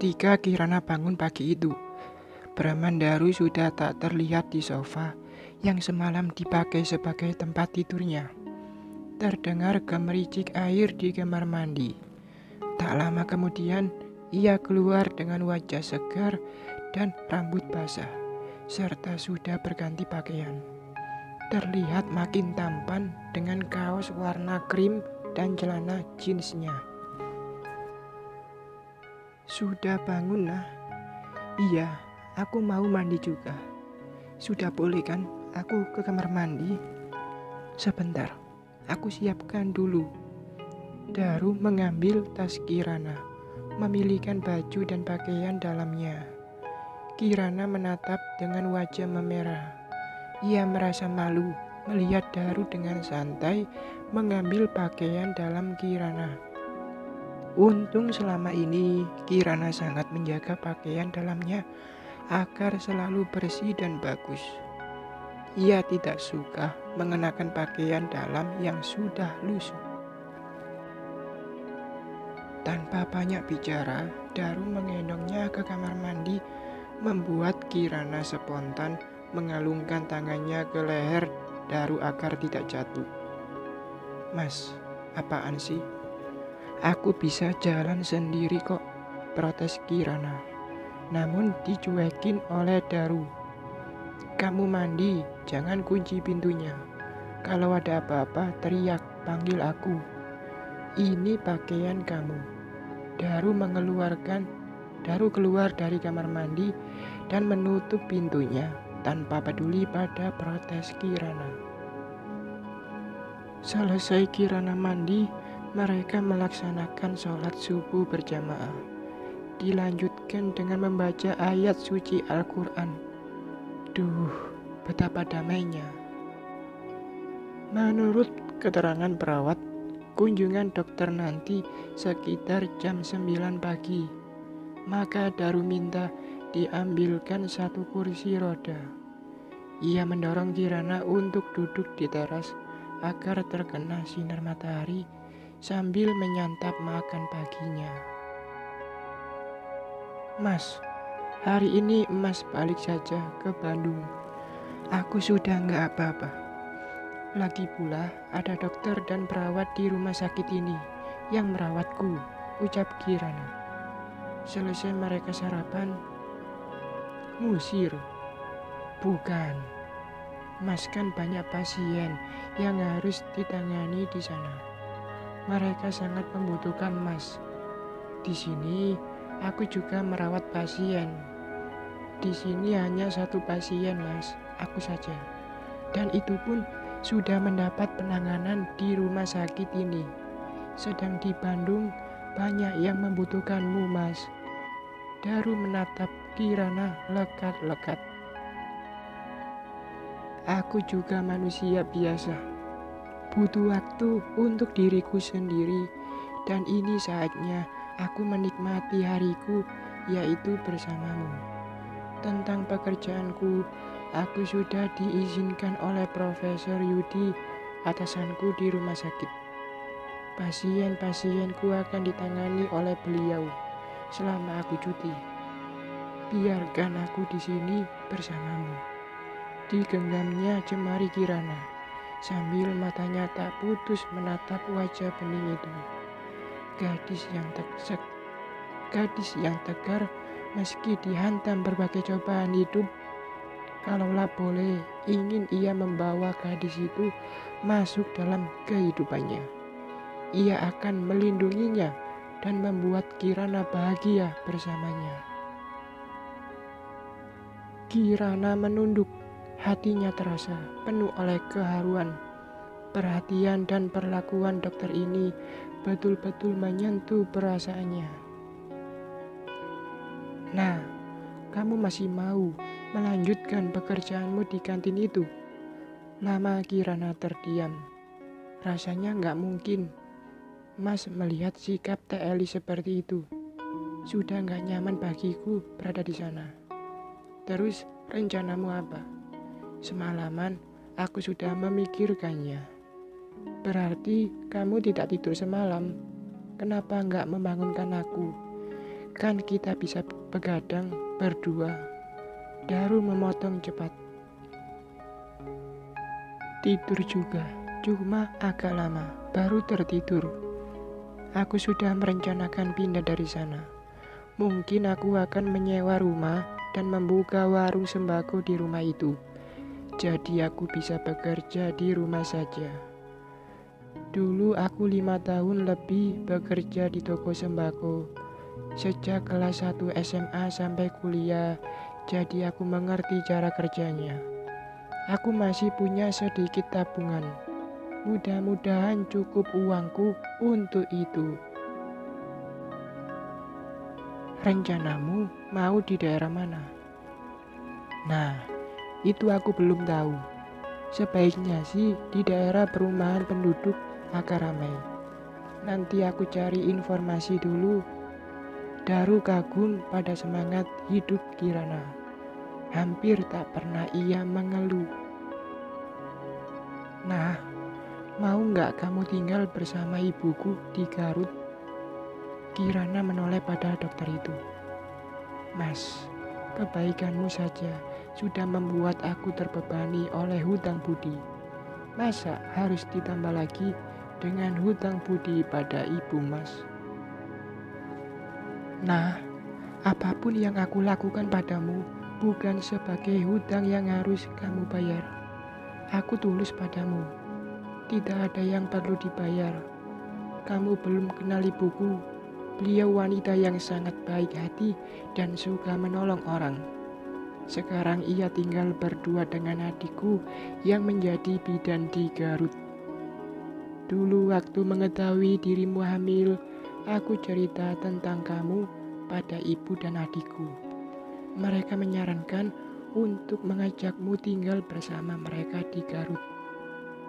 Ketika Kirana bangun pagi itu, Brahmandaru sudah tak terlihat di sofa yang semalam dipakai sebagai tempat tidurnya. Terdengar gemericik air di kamar mandi. Tak lama kemudian, ia keluar dengan wajah segar dan rambut basah, serta sudah berganti pakaian. Terlihat makin tampan dengan kaos warna krim dan celana jeansnya. Sudah bangun, nah? Iya, aku mau mandi juga. Sudah boleh kan aku ke kamar mandi? Sebentar, aku siapkan dulu. Daru mengambil tas Kirana, memilihkan baju dan pakaian dalamnya. Kirana menatap dengan wajah memerah. Ia merasa malu melihat Daru dengan santai mengambil pakaian dalam Kirana. Untung selama ini Kirana sangat menjaga pakaian dalamnya agar selalu bersih dan bagus. Ia tidak suka mengenakan pakaian dalam yang sudah lusuh. Tanpa banyak bicara, Daru menggendongnya ke kamar mandi, membuat Kirana spontan mengalungkan tangannya ke leher Daru agar tidak jatuh. "Mas, apaan sih? Aku bisa jalan sendiri kok," protes Kirana. Namun dicuekin oleh Daru. "Kamu mandi, jangan kunci pintunya. Kalau ada apa-apa, teriak, panggil aku. Ini pakaian kamu." Daru keluar dari kamar mandi dan menutup pintunya tanpa peduli pada protes Kirana. Selesai Kirana mandi, mereka melaksanakan sholat subuh berjamaah. Dilanjutkan dengan membaca ayat suci Al-Quran. Duh, betapa damainya. Menurut keterangan perawat, kunjungan dokter nanti sekitar jam 9 pagi. Maka Daru minta diambilkan satu kursi roda. Ia mendorong Kirana untuk duduk di teras agar terkena sinar matahari sambil menyantap makan paginya. "Mas, hari ini Mas balik saja ke Bandung. Aku sudah nggak apa-apa. Lagi pula ada dokter dan perawat di rumah sakit ini yang merawatku," ucap Kirana. Selesai mereka sarapan. "Ngusir? Bukan. Mas kan banyak pasien yang harus ditangani di sana. Mereka sangat membutuhkan Mas. Di sini aku juga merawat pasien. Di sini hanya satu pasien, Mas, aku saja. Dan itu pun sudah mendapat penanganan di rumah sakit ini. Sedang di Bandung banyak yang membutuhkanmu, Mas." Daru menatap Kirana lekat-lekat. "Aku juga manusia biasa. Butuh waktu untuk diriku sendiri. Dan ini saatnya aku menikmati hariku, yaitu bersamamu. Tentang pekerjaanku, aku sudah diizinkan oleh Profesor Yudi, atasanku di rumah sakit. Pasien-pasienku akan ditangani oleh beliau selama aku cuti. Biarkan aku di sini bersamamu." Digenggamnya jemari Kirana sambil matanya tak putus menatap wajah bening itu. Gadis yang tegar meski dihantam berbagai cobaan hidup. Kalaulah boleh, ingin ia membawa gadis itu masuk dalam kehidupannya. Ia akan melindunginya dan membuat Kirana bahagia bersamanya. Kirana menunduk, hatinya terasa penuh oleh keharuan. Perhatian dan perlakuan dokter ini betul-betul menyentuh perasaannya. "Nah, kamu masih mau melanjutkan pekerjaanmu di kantin itu?" Lama Kirana terdiam. Rasanya nggak mungkin Mas melihat sikap Teh Eli seperti itu. Sudah nggak nyaman bagiku berada di sana. "Terus rencanamu apa?" "Semalaman aku sudah memikirkannya." "Berarti kamu tidak tidur semalam? Kenapa nggak membangunkan aku? Kan kita bisa begadang berdua. Daru memotong cepat. Tidur juga, cuma agak lama, baru tertidur. Aku sudah merencanakan pindah dari sana. Mungkin aku akan menyewa rumah dan membuka warung sembako di rumah itu. Jadi aku bisa bekerja di rumah saja. Dulu aku 5 tahun lebih bekerja di toko sembako. Sejak kelas 1 SMA sampai kuliah, jadi aku mengerti cara kerjanya. Aku masih punya sedikit tabungan. Mudah-mudahan cukup uangku untuk itu. Rencanamu mau di daerah mana? Nah, itu aku belum tahu. Sebaiknya sih di daerah perumahan penduduk agak ramai. Nanti aku cari informasi dulu. Daru kagum pada semangat hidup Kirana. Hampir tak pernah ia mengeluh. Nah, mau nggak kamu tinggal bersama ibuku di Garut? Kirana menoleh pada dokter itu. Mas, kebaikanmu saja sudah membuat aku terbebani oleh hutang budi. Masa harus ditambah lagi dengan hutang budi pada ibu mas? Nah, apapun yang aku lakukan padamu bukan sebagai hutang yang harus kamu bayar. Aku tulus padamu. Tidak ada yang perlu dibayar. Kamu belum kenal ibuku. Beliau wanita yang sangat baik hati dan suka menolong orang. Sekarang ia tinggal berdua dengan adikku yang menjadi bidan di Garut. Dulu waktu mengetahui dirimu hamil, aku cerita tentang kamu pada ibu dan adikku. Mereka menyarankan untuk mengajakmu tinggal bersama mereka di Garut.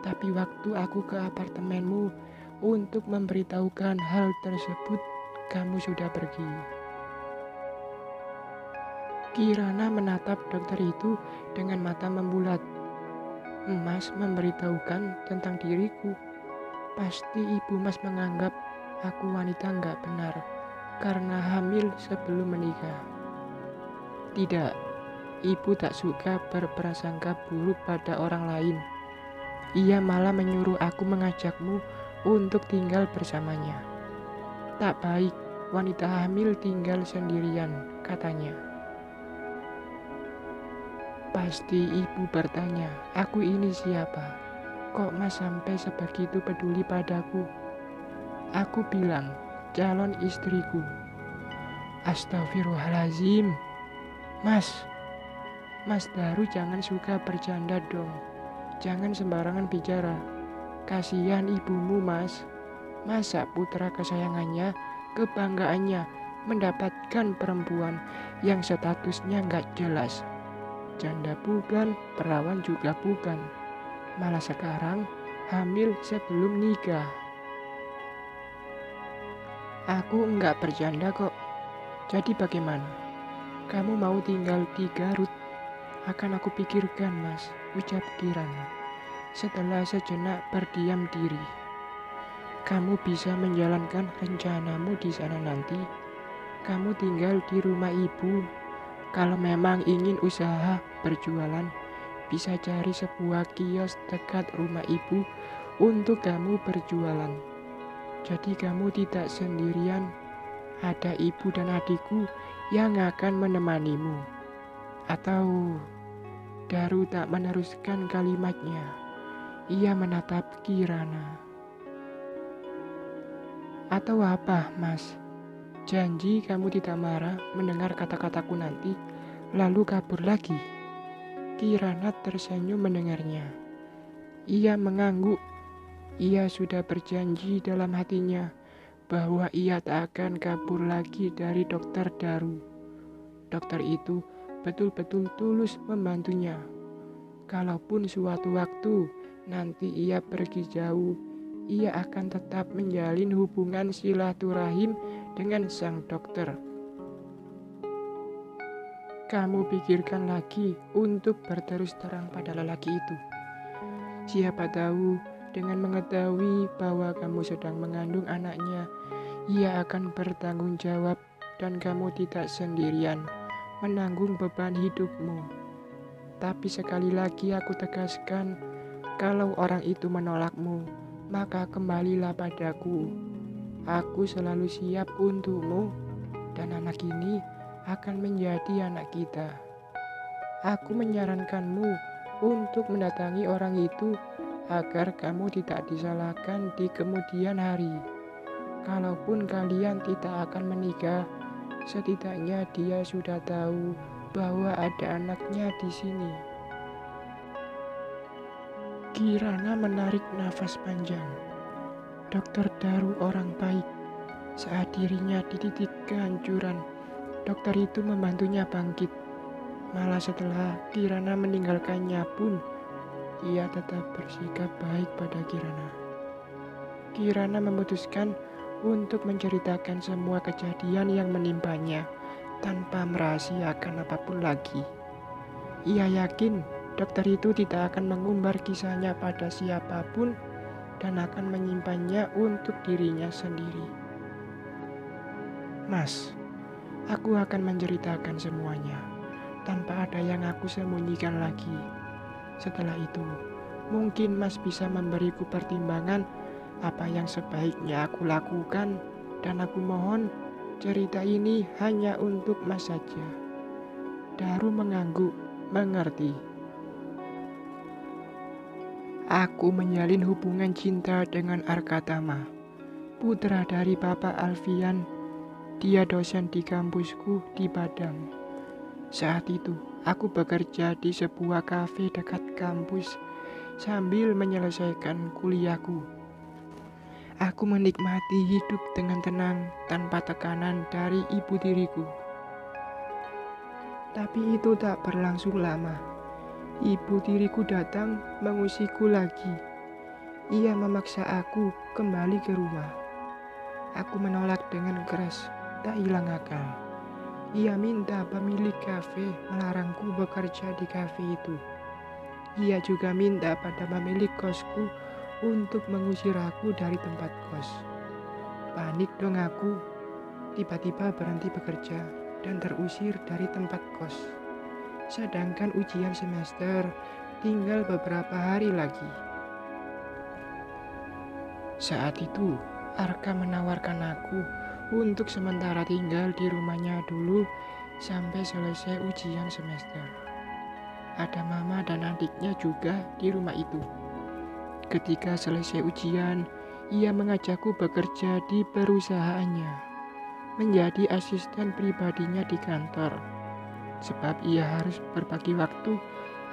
Tapi waktu aku ke apartemenmu untuk memberitahukan hal tersebut, kamu sudah pergi. Kirana menatap dokter itu dengan mata membulat. Mas memberitahukan tentang diriku. Pasti ibu mas menganggap aku wanita nggak benar karena hamil sebelum menikah. Tidak, ibu tak suka berprasangka buruk pada orang lain. Ia malah menyuruh aku mengajakmu untuk tinggal bersamanya. Tak baik wanita hamil tinggal sendirian, katanya. Pasti ibu bertanya, aku ini siapa? Kok mas sampai sebegitu peduli padaku? Aku bilang, calon istriku. Astagfirullahaladzim. Mas Daru jangan suka bercanda dong. Jangan sembarangan bicara. Kasihan ibumu mas. Masa putra kesayangannya, kebanggaannya mendapatkan perempuan yang statusnya nggak jelas. Janda bukan, perawan juga bukan. Malah sekarang hamil sebelum nikah. Aku nggak bercanda kok. Jadi bagaimana? Kamu mau tinggal di Garut? Akan aku pikirkan mas, ucap Kirana. Setelah sejenak berdiam diri. Kamu bisa menjalankan rencanamu di sana nanti. Kamu tinggal di rumah ibu. Kalau memang ingin usaha berjualan, bisa cari sebuah kios dekat rumah ibu untuk kamu berjualan. Jadi kamu tidak sendirian. Ada ibu dan adikku yang akan menemanimu. Atau Daru tak meneruskan kalimatnya. Ia menatap Kirana. Atau apa, mas? Janji kamu tidak marah mendengar kata-kataku nanti, lalu kabur lagi. Kirana tersenyum mendengarnya. Ia mengangguk. Ia sudah berjanji dalam hatinya bahwa ia tak akan kabur lagi dari dokter Daru. Dokter itu betul-betul tulus membantunya. Kalaupun suatu waktu nanti ia pergi jauh, ia akan tetap menjalin hubungan silaturahim dengan sang dokter. Kamu pikirkan lagi untuk berterus terang pada lelaki itu. Siapa tahu dengan mengetahui bahwa kamu sedang mengandung anaknya, ia akan bertanggung jawab dan kamu tidak sendirian menanggung beban hidupmu. Tapi sekali lagi aku tegaskan, kalau orang itu menolakmu, maka kembalilah padaku. Aku selalu siap untukmu, dan anak ini akan menjadi anak kita. Aku menyarankanmu untuk mendatangi orang itu agar kamu tidak disalahkan di kemudian hari. Kalaupun kalian tidak akan menikah, setidaknya dia sudah tahu bahwa ada anaknya di sini. Kirana menarik nafas panjang. Dokter Daru orang baik. Saat dirinya di titik kehancuran, dokter itu membantunya bangkit. Malah setelah Kirana meninggalkannya pun, ia tetap bersikap baik pada Kirana. Kirana memutuskan untuk menceritakan semua kejadian yang menimpanya tanpa merahasiakan apapun lagi. Ia yakin dokter itu tidak akan mengumbar kisahnya pada siapapun dan akan menyimpannya untuk dirinya sendiri. Mas, aku akan menceritakan semuanya tanpa ada yang aku sembunyikan lagi. Setelah itu, mungkin Mas bisa memberiku pertimbangan apa yang sebaiknya aku lakukan, dan aku mohon cerita ini hanya untuk Mas saja. Daru mengangguk, mengerti. Aku menjalin hubungan cinta dengan Arkatama, putra dari Bapak Alfian. Dia dosen di kampusku di Padang. Saat itu, aku bekerja di sebuah kafe dekat kampus sambil menyelesaikan kuliahku. Aku menikmati hidup dengan tenang tanpa tekanan dari ibu tiriku. Tapi itu tak berlangsung lama. Ibu tiriku datang mengusikku lagi. Ia memaksa aku kembali ke rumah. Aku menolak dengan keras, tak hilang akal. Ia minta pemilik kafe melarangku bekerja di kafe itu. Ia juga minta pada pemilik kosku untuk mengusir aku dari tempat kos. Panik dong aku, tiba-tiba berhenti bekerja dan terusir dari tempat kos. Sedangkan ujian semester tinggal beberapa hari lagi. Saat itu, Arka menawarkan aku untuk sementara tinggal di rumahnya dulu sampai selesai ujian semester. Ada mama dan adiknya juga di rumah itu. Ketika selesai ujian, ia mengajakku bekerja di perusahaannya, menjadi asisten pribadinya di kantor, sebab ia harus berbagi waktu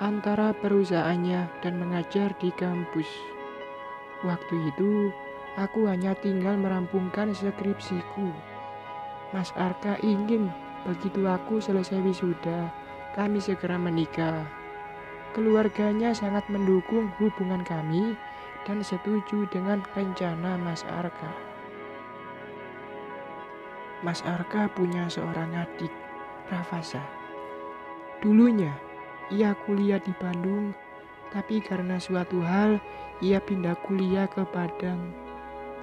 antara perusahaannya dan mengajar di kampus. Waktu itu, aku hanya tinggal merampungkan skripsiku. Mas Arka ingin begitu aku selesai wisuda, kami segera menikah. Keluarganya sangat mendukung hubungan kami dan setuju dengan rencana Mas Arka. Mas Arka punya seorang adik, Rafasa. Dulunya, ia kuliah di Bandung, tapi karena suatu hal, ia pindah kuliah ke Padang.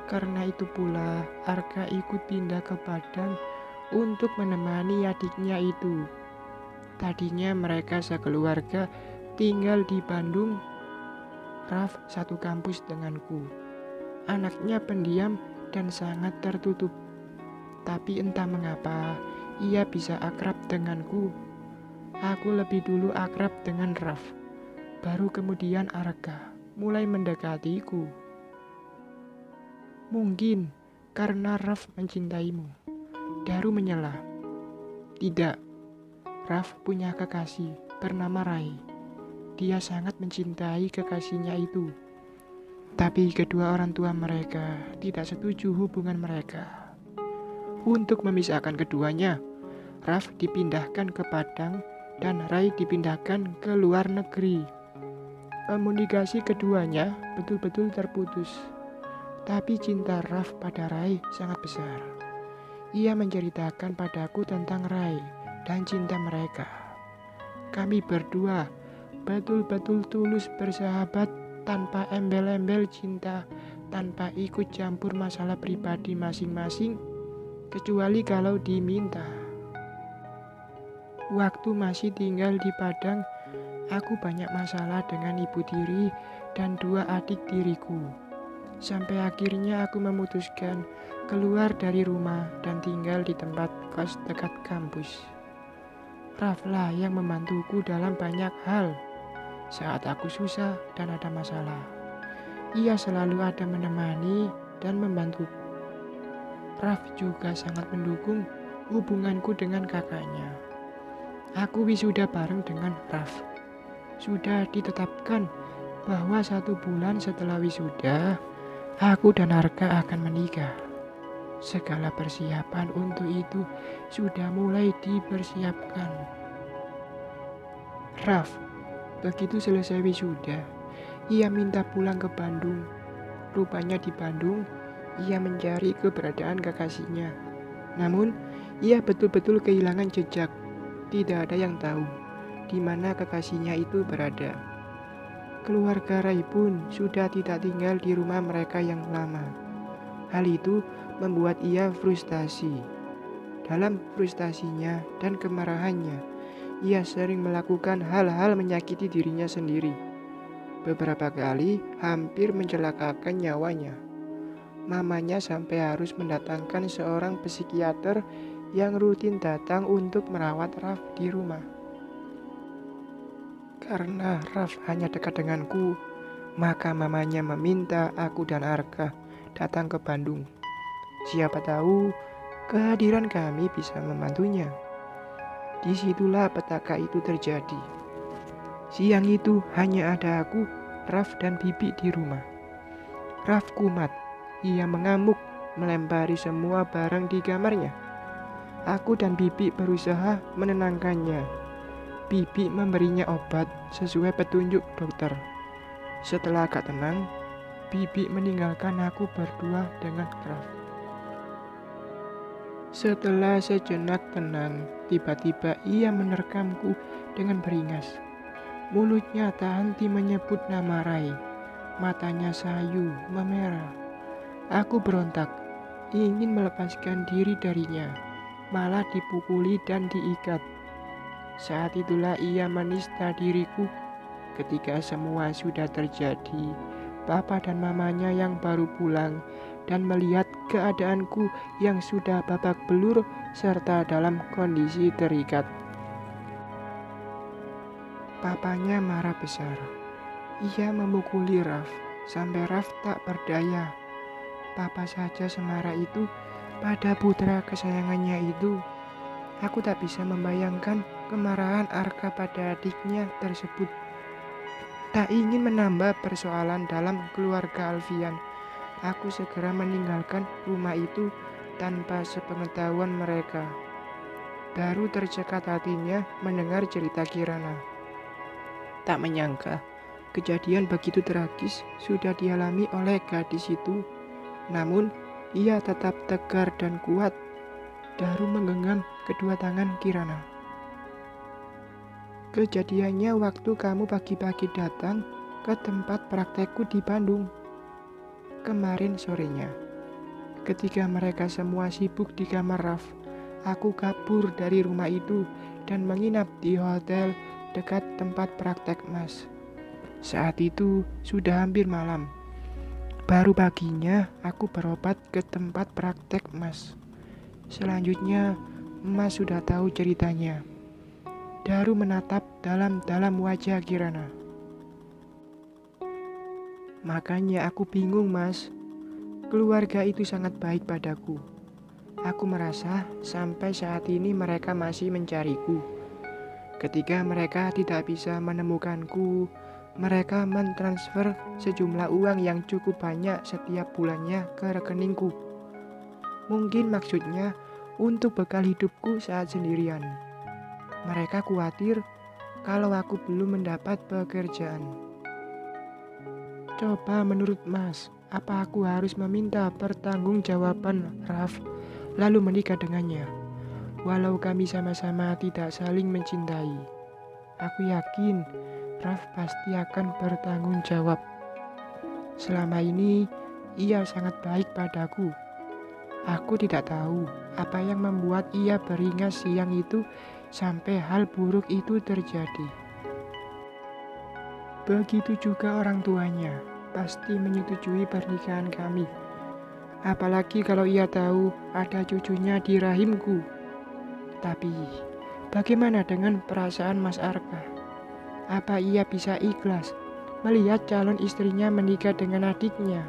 Karena itu pula, Arka ikut pindah ke Padang untuk menemani adiknya itu. Tadinya mereka sekeluarga tinggal di Bandung. Raf satu kampus denganku. Anaknya pendiam dan sangat tertutup. Tapi entah mengapa, ia bisa akrab denganku. Aku lebih dulu akrab dengan Raf. Baru kemudian Arka mulai mendekatiku. Mungkin karena Raf mencintaimu. Daru menyela. Tidak, Raf punya kekasih bernama Rai. Dia sangat mencintai kekasihnya itu. Tapi kedua orang tua mereka tidak setuju hubungan mereka. Untuk memisahkan keduanya, Raf dipindahkan ke Padang dan Rai dipindahkan ke luar negeri. Komunikasi keduanya betul-betul terputus. Tapi cinta Raf pada Rai sangat besar. Ia menceritakan padaku tentang Rai dan cinta mereka. Kami berdua betul-betul tulus bersahabat tanpa embel-embel cinta, tanpa ikut campur masalah pribadi masing-masing. kecuali kalau diminta. Waktu masih tinggal di Padang, aku banyak masalah dengan ibu tiri dan dua adik tiriku. Sampai akhirnya aku memutuskan keluar dari rumah dan tinggal di tempat kos dekat kampus. Raflah yang membantuku dalam banyak hal saat aku susah dan ada masalah. Ia selalu ada menemani dan membantuku. Raf juga sangat mendukung hubunganku dengan kakaknya. Aku wisuda bareng dengan Raf. Sudah ditetapkan bahwa 1 bulan setelah wisuda, aku dan Arka akan menikah. Segala persiapan untuk itu sudah mulai dipersiapkan. Raf, begitu selesai wisuda, ia minta pulang ke Bandung. Rupanya di Bandung, ia mencari keberadaan kekasihnya. Namun, ia betul-betul kehilangan jejak. Tidak ada yang tahu di mana kekasihnya itu berada. Keluarga Rai pun sudah tidak tinggal di rumah mereka yang lama. Hal itu membuat ia frustasi. Dalam frustasinya dan kemarahannya, ia sering melakukan hal-hal menyakiti dirinya sendiri. Beberapa kali hampir mencelakakan nyawanya. Mamanya sampai harus mendatangkan seorang psikiater yang rutin datang untuk merawat Raf di rumah. Karena Raf hanya dekat denganku, maka mamanya meminta aku dan Arka datang ke Bandung. Siapa tahu kehadiran kami bisa membantunya. Disitulah petaka itu terjadi. Siang itu hanya ada aku, Raf dan Bibi di rumah. Raf kumat, ia mengamuk melempari semua barang di kamarnya. Aku dan Bibi berusaha menenangkannya. Bibi memberinya obat sesuai petunjuk dokter. Setelah agak tenang, Bibi meninggalkan aku berdua dengan Raf. Setelah sejenak tenang, tiba-tiba ia menerkamku dengan beringas. Mulutnya tak henti menyebut nama Rai. Matanya sayu, memerah. Aku berontak, ingin melepaskan diri darinya. Malah dipukuli dan diikat. Saat itulah ia menista diriku. Ketika semua sudah terjadi, papa dan mamanya yang baru pulang dan melihat keadaanku yang sudah babak belur serta dalam kondisi terikat. Papanya marah besar. Ia memukuli Raf sampai Raf tak berdaya. Papa saja semarah itu pada putra kesayangannya itu. Aku tak bisa membayangkan kemarahan Arka pada adiknya tersebut. Tak ingin menambah persoalan dalam keluarga Alfian, aku segera meninggalkan rumah itu tanpa sepengetahuan mereka. Baru tercekat hatinya mendengar cerita Kirana. Tak menyangka, kejadian begitu tragis sudah dialami oleh gadis itu. Namun, ia tetap tegar dan kuat. Daru menggenggam kedua tangan Kirana. Kejadiannya waktu kamu pagi-pagi datang ke tempat praktekku di Bandung. Kemarin sorenya, ketika mereka semua sibuk di kamar Raf, aku kabur dari rumah itu dan menginap di hotel dekat tempat praktek Mas. Saat itu sudah hampir malam. Baru paginya aku berobat ke tempat praktek Mas. Selanjutnya Mas sudah tahu ceritanya. Daru menatap dalam-dalam wajah Kirana. Makanya aku bingung Mas. Keluarga itu sangat baik padaku. Aku merasa sampai saat ini mereka masih mencariku. Ketika mereka tidak bisa menemukanku, mereka mentransfer sejumlah uang yang cukup banyak setiap bulannya ke rekeningku. Mungkin maksudnya untuk bekal hidupku saat sendirian. Mereka khawatir kalau aku belum mendapat pekerjaan. Coba menurut Mas, apa aku harus meminta pertanggungjawaban Raf lalu menikah dengannya? Walau kami sama-sama tidak saling mencintai, aku yakin Raf pasti akan bertanggung jawab. Selama ini ia sangat baik padaku. Aku tidak tahu Apa yang membuat ia beringas siang itu sampai hal buruk itu terjadi? Begitu juga orang tuanya pasti menyetujui pernikahan kami. Apalagi kalau ia tahu ada cucunya di rahimku. Tapi bagaimana dengan perasaan Mas Arka? Apa ia bisa ikhlas melihat calon istrinya menikah dengan adiknya?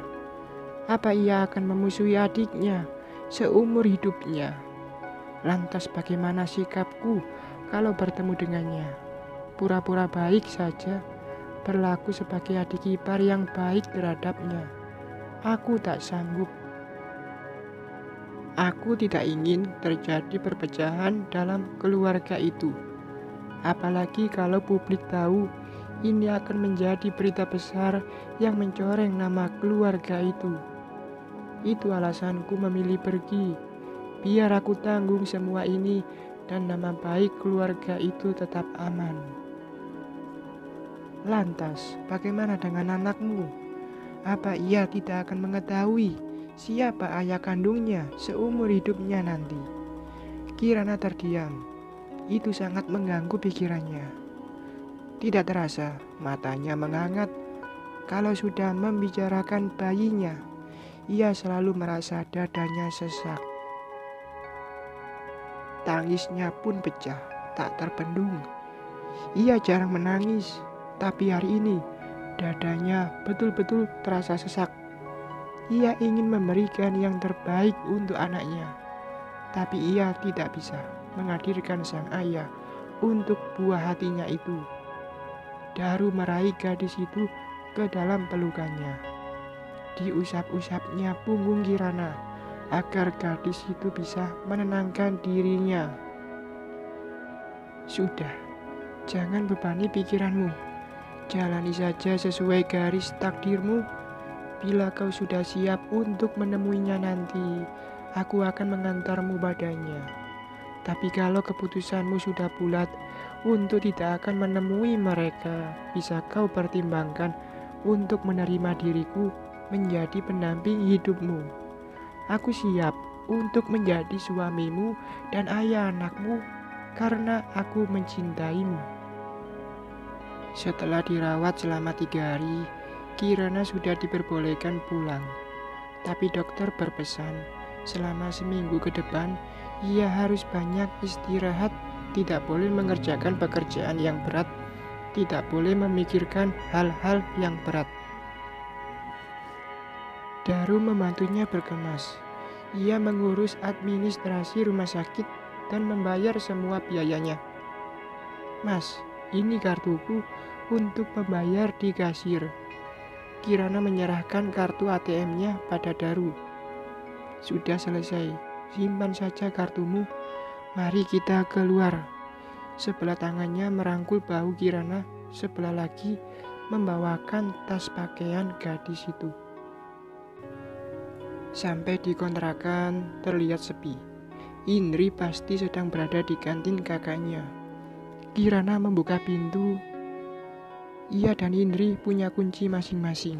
Apa ia akan memusuhi adiknya seumur hidupnya? Lantas bagaimana sikapku kalau bertemu dengannya? Pura-pura baik saja, berlaku sebagai adik ipar yang baik terhadapnya. Aku tak sanggup. Aku tidak ingin terjadi perpecahan dalam keluarga itu. Apalagi kalau publik tahu, ini akan menjadi berita besar yang mencoreng nama keluarga itu. Itu alasanku memilih pergi. Biar aku tanggung semua ini dan nama baik keluarga itu tetap aman. Lantas, bagaimana dengan anakmu? Apa ia tidak akan mengetahui siapa ayah kandungnya seumur hidupnya nanti? Kirana terdiam. Itu sangat mengganggu pikirannya. Tidak terasa, matanya menghangat. Kalau sudah membicarakan bayinya, ia selalu merasa dadanya sesak. Tangisnya pun pecah, tak terbendung. Ia jarang menangis, tapi hari ini dadanya betul-betul terasa sesak. Ia ingin memberikan yang terbaik untuk anaknya, tapi ia tidak bisa menghadirkan sang ayah untuk buah hatinya itu. Daru meraih gadis itu ke dalam pelukannya. Diusap-usapnya punggung Kirana agar gadis itu bisa menenangkan dirinya. Sudah, jangan bebani pikiranmu. Jalani saja sesuai garis takdirmu. Bila kau sudah siap untuk menemuinya nanti, aku akan mengantarmu padanya. Tapi kalau keputusanmu sudah bulat untuk tidak akan menemui mereka, bisa kau pertimbangkan untuk menerima diriku menjadi pendamping hidupmu. Aku siap untuk menjadi suamimu dan ayah anakmu karena aku mencintaimu. Setelah dirawat selama 3 hari, Kirana sudah diperbolehkan pulang. Tapi dokter berpesan, selama seminggu ke depan, ia harus banyak istirahat, tidak boleh mengerjakan pekerjaan yang berat, tidak boleh memikirkan hal-hal yang berat. Daru membantunya berkemas. Ia mengurus administrasi rumah sakit dan membayar semua biayanya. Mas, ini kartuku untuk membayar di kasir. Kirana menyerahkan kartu ATM-nya pada Daru. Sudah selesai, simpan saja kartumu. Mari kita keluar. Sebelah tangannya merangkul bahu Kirana, sebelah lagi membawakan tas pakaian gadis itu. Sampai di kontrakan terlihat sepi. Indri pasti sedang berada di kantin kakaknya. Kirana membuka pintu. Ia dan Indri punya kunci masing-masing.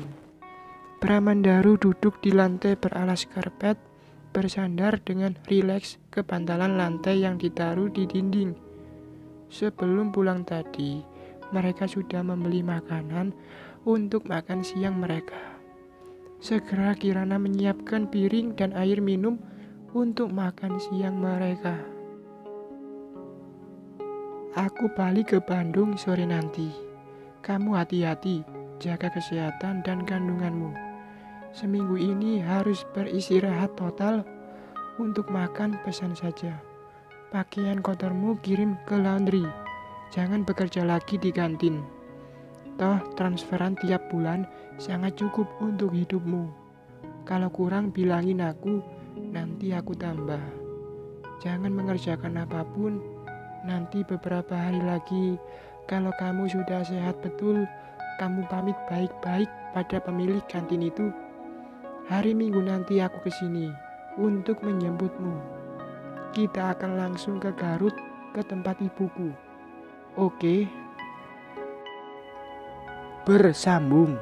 Bramandaru duduk di lantai beralas karpet, bersandar dengan rileks ke bantalan lantai yang ditaruh di dinding. Sebelum pulang tadi, mereka sudah membeli makanan untuk makan siang mereka. Segera Kirana menyiapkan piring dan air minum untuk makan siang mereka. Aku balik ke Bandung sore nanti. Kamu hati-hati, jaga kesehatan dan kandunganmu. Seminggu ini harus beristirahat total. Untuk makan pesan saja. Pakaian kotormu kirim ke laundry. Jangan bekerja lagi di kantin. Toh transferan tiap bulan sangat cukup untuk hidupmu. Kalau kurang bilangin aku, nanti aku tambah. Jangan mengerjakan apapun. Nanti beberapa hari lagi, kalau kamu sudah sehat betul, kamu pamit baik-baik pada pemilik kantin itu. Hari Minggu nanti aku kesini untuk menjemputmu. Kita akan langsung ke Garut, ke tempat ibuku. Oke? Bersambung.